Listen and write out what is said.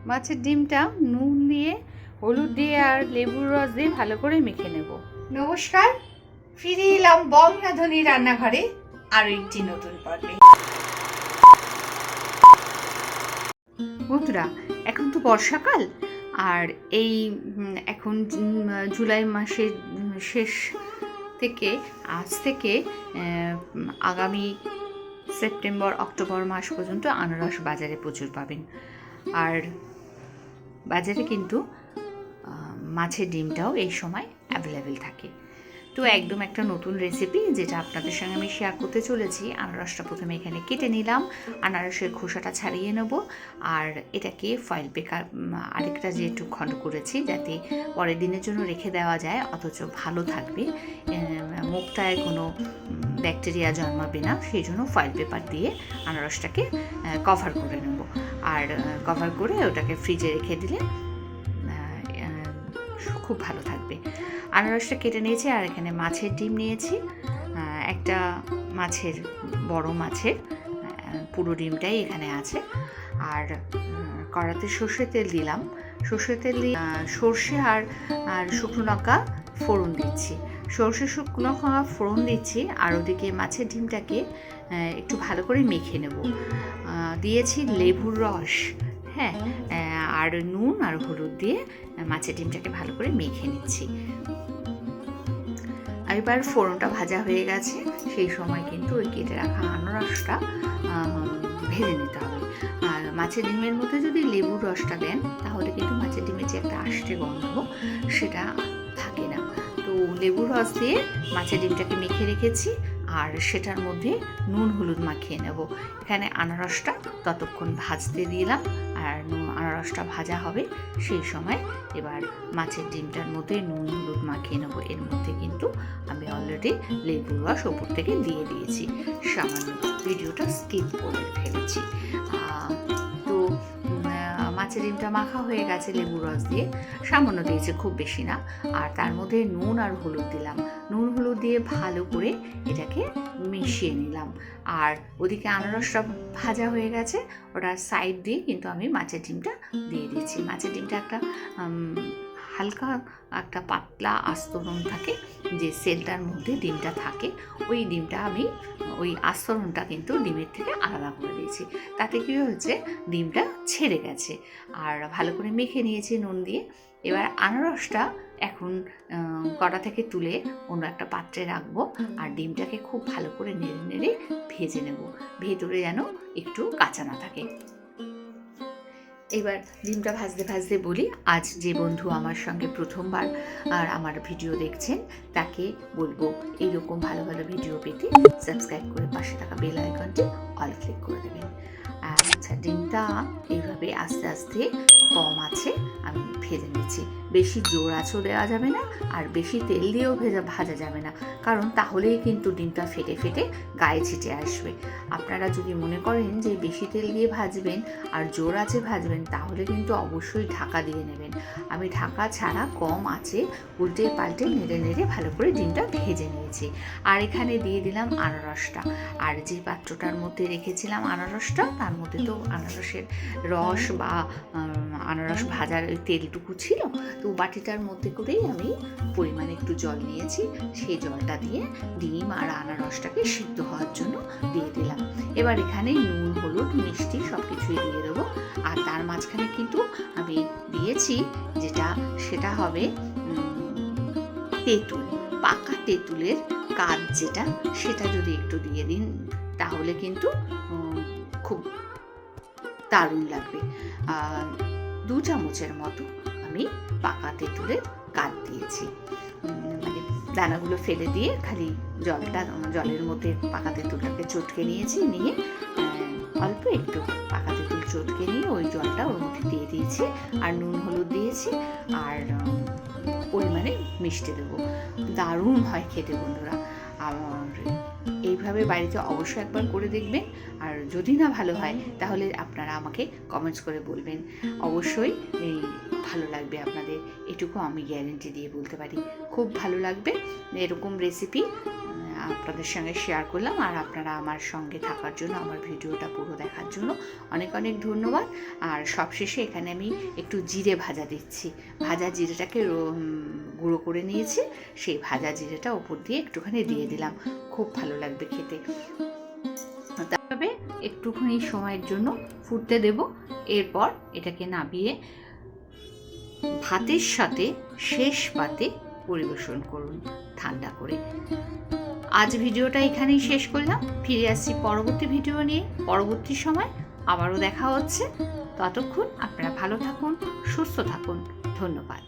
মাছের ডিমটা নুন দিয়ে, হলুদ দিয়ে আর লেবুর রস দিয়ে ভালো করে মেখে নেব। নমস্কার, ফিরে এলাম বং রাঁধুনি রান্নাঘরে আরো একটি নতুন পর্বে। বন্ধুরা, এখন তো বর্ষাকাল, আর এই এখন জুলাই মাসের শেষ থেকে আজ থেকে আগামী সেপ্টেম্বর অক্টোবর মাস পর্যন্ত আনারস বাজারে প্রচুর পাবেন। আর বাজারে কিন্তু মাছের ডিমটাও এই সময় অ্যাভেলেবেল থাকে। তো একদম একটা নতুন রেসিপি যেটা আপনাদের সঙ্গে আমি শেয়ার করতে চলেছি। আনারসটা প্রথমে এখানে কেটে নিলাম, আনারসের খোসাটা ছাড়িয়ে নেব, আর এটাকে ফয়েল পেপার আরেকটা যে একটু খণ্ড করেছি যাতে পরের দিনের জন্য রেখে দেওয়া যায়, অথচ ভালো থাকবে, মুখটায় কোনো ব্যাকটেরিয়া জন্মাবে না, সেই জন্য ফয়েল পেপার দিয়ে আনারসটাকে কভার করে নেব। আর কভার করে ওটাকে ফ্রিজে রেখে দিলে খুব ভালো থাকবে। আনারসটা কেটে নিয়েছি, আর এখানে মাছের ডিম নিয়েছি, একটা মাছের, বড় মাছের পুরো ডিমটাই এখানে আছে। আর কড়াতে সর্ষের তেল দিলাম, সর্ষের তেল দিয়ে সর্ষে আর শুকনো লঙ্কা ফোড়ন দিচ্ছি, সর্ষে শুকনো লঙ্কা ফোড়ন দিচ্ছি, আর ওদিকে মাছের ডিমটাকে একটু ভালো করে মেখে নেব। দিয়েছি লেবুর রস, হ্যাঁ, আর নুন আর হলুদ দিয়ে মাছের ডিমটাকে ভালো করে মেখে নিচ্ছি। এবার ফোড়নটা ভাজা হয়ে গেছে, সেই সময় কিন্তু ওই কেটে রাখা আনারসটা ভেজে নিতে হবে। আর মাছের ডিমের মধ্যে যদি লেবুর রসটা দেন তাহলে কিন্তু মাছের ডিমের যে একটা আষ্টে গন্ধ সেটা থাকে না। তো লেবুর রস দিয়ে মাছের ডিমটাকে মেখে রেখেছি, আর সেটার মধ্যে নুন হলুদ মাখিয়ে নেব। এখানে আনারসটা ততক্ষণ ভাজতে দিলাম, আর আনারসটা ভাজা হবে সেই সময় এবার মাছের ডিমটার মধ্যে নুন হলুদ মাখিয়ে নেব। এর মধ্যে কিন্তু আমি অলরেডি লেবুর রস ওপর থেকে দিয়ে দিয়েছি, সামান্য ভিডিওটা স্কিপ করে ফেলেছি। তো মাছের ডিমটা মাখা হয়ে গেছে লেবুর রস দিয়ে, সামান্য দিয়েছে, খুব বেশি না। আর তার মধ্যে নুন আর হলুদ দিলাম, নুন হলুদ দিয়ে ভালো করে এটাকে মিশিয়ে নিলাম। আর ওদিকে আনারসটা ভাজা হয়ে গেছে, ওটা সাইড দিয়ে কিন্তু আমি মাছের ডিমটা দিয়ে দিচ্ছি। মাছের ডিমটা একটা হালকা একটা পাতলা আস্তরণ থাকে, যে সেলটার মধ্যে ডিমটা থাকে, ওই ডিমটা আমি ওই আস্তরণটা কিন্তু ডিমের থেকে আলাদা করে দিয়েছি। তাতে কী হয়েছে, ডিমটা ছেড়ে গেছে। আর ভালো করে মেখে নিয়েছি নুন দিয়ে। এবার আনারসটা এখন কড়া থেকে তুলে অন্য একটা পাত্রে রাখবো, আর ডিমটাকে খুব ভালো করে নেড়ে নেড়ে ভেজে নেব, ভেতরে যেন একটু কাঁচা না থাকে। এবার ডিমটা ভাজতে ভাজতে বলি, আজ যে বন্ধু আমার সঙ্গে প্রথমবার আর আমার ভিডিও দেখছেন তাকে বলবো এইরকম ভালো ভালো ভিডিও পেতে সাবস্ক্রাইব করে পাশে থাকা বেল আইকনটি অল ক্লিক করে দেবেন। আচ্ছা, ডিমটা এইভাবে আস্তে আস্তে কম আছে আমি ভেজে নিচ্ছি। বেশি জোর আঁচও দেওয়া যাবে না, আর বেশি তেল দিয়েও ভাজা যাবে না, কারণ তাহলেই কিন্তু ডিমটা ফেটে ফেটে গায়ে ছিটে আসবে। আপনারা যদি মনে করেন যে বেশি তেল দিয়ে ভাজবেন আর জোর আঁচে ভাজবেন, তাহলে কিন্তু অবশ্যই ঢাকা দিয়ে নেবেন। আমি ঢাকা ছাড়া কম আঁচে উল্টে পাল্টে নেড়ে নেড়ে ভালো করে ডিমটা ভেজে নিয়েছি। আর এখানে দিয়ে দিলাম আনারসটা, আর যে পাত্রটার মধ্যে রেখেছিলাম আনারসটা, তার মধ্যে তো আনারসের রস বা আনারস ভাজার ওই তেলটুকু ছিল, তো বাটিটার মধ্যে করেই আমি পরিমাণে একটু জল নিয়েছি, সেই জলটা দিয়ে ডিম আর আনারসটাকে সিদ্ধ হওয়ার জন্য দিয়ে দিলাম। এবার এখানে নুন হলুদ মিষ্টি সব কিছুই দিয়ে দেবো। আর তার মাঝখানে কিন্তু আমি দিয়েছি সেটা হবে তেঁতুল, পাকা তেঁতুলের কাজ যেটা, সেটা যদি একটু দিয়ে দিন তাহলে কিন্তু খুব দারুণ লাগবে। আর 2 চামচের মতো আমি পাকা তেঁতুলের কাঠ দিয়েছি, মানে দানাগুলো ফেলে দিয়ে খালি জলের মধ্যে পাকা তেঁতুলটাকে চটকে নিয়েছি, নিয়ে অল্প একটু পাকা তেঁতুল চটকে নিয়ে ওই জলটা ওর মধ্যে দিয়ে দিয়েছি, আর নুন হলুদ দিয়েছি, আর পরিমাণে মিষ্টি দেবো। দারুণ হয় খেতে বন্ধুরা। আর এইভাবে বাড়িতে অবশ্যই একবার করে দেখবেন, আর যদি না ভালো হয় তাহলে আপনারা আমাকে কমেন্টস করে বলবেন, অবশ্যই ভালো লাগবে আপনাদের, এটুকু আমি গ্যারেন্টি দিয়ে বলতে পারি। খুব ভালো লাগবে এরকম রেসিপি আপনাদের সঙ্গে শেয়ার করলাম। আর আপনারা আমার সঙ্গে থাকার জন্য, আমার ভিডিওটা পুরো দেখার জন্য অনেক অনেক ধন্যবাদ। আর সবশেষে এখানে আমি একটু জিরে ভাজা দিচ্ছি। ভাজা জিরেটাকে গুঁড়ো করে নিয়েছি, সেই ভাজা জিরেটা ওপর দিয়ে একটুখানি দিয়ে দিলাম, খুব ভালো লাগবে খেতে। তবে একটুখানি সময়ের জন্য ফুটতে দেব, এরপর এটাকে নামিয়ে ভাতের সাথে শেষ পাতে পরিবেশন করুন ঠান্ডা করে। আজ ভিডিওটা এখানেই শেষ করলাম। ফিরে আসছি পরবর্তী ভিডিও নিয়ে, পরবর্তী সময় আবারও দেখা হচ্ছে। ততক্ষণ আপনারা ভালো থাকুন, সুস্থ থাকুন। ধন্যবাদ।